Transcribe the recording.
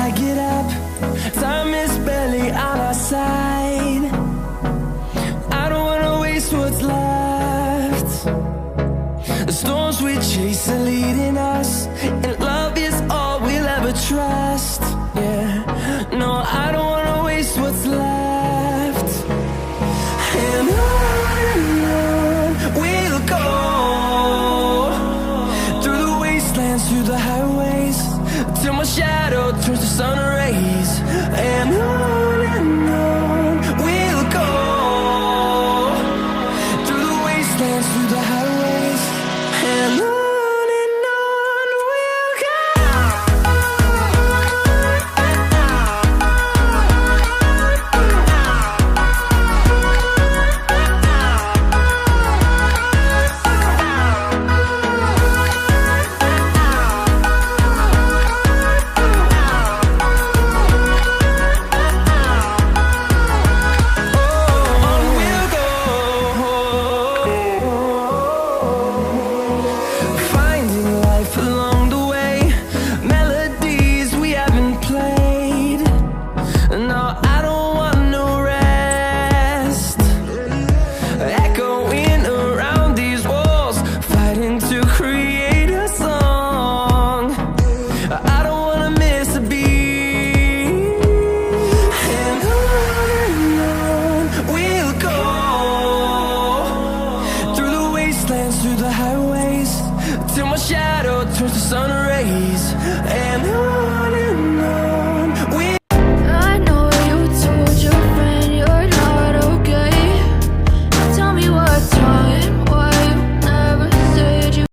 I get up, time is barely on our side. I don't wanna waste what's left. The storms we chase are leading us, and love is all we'll ever trust. Yeah, no, I don't wanna waste what's left. And on we'll go, through the wastelands, through the highways, till my shadow turns to sun rays. And on we'll go, through the wastelands, through the highways, and on we'll go. Through the highways, till my shadow turns to sun rays. And on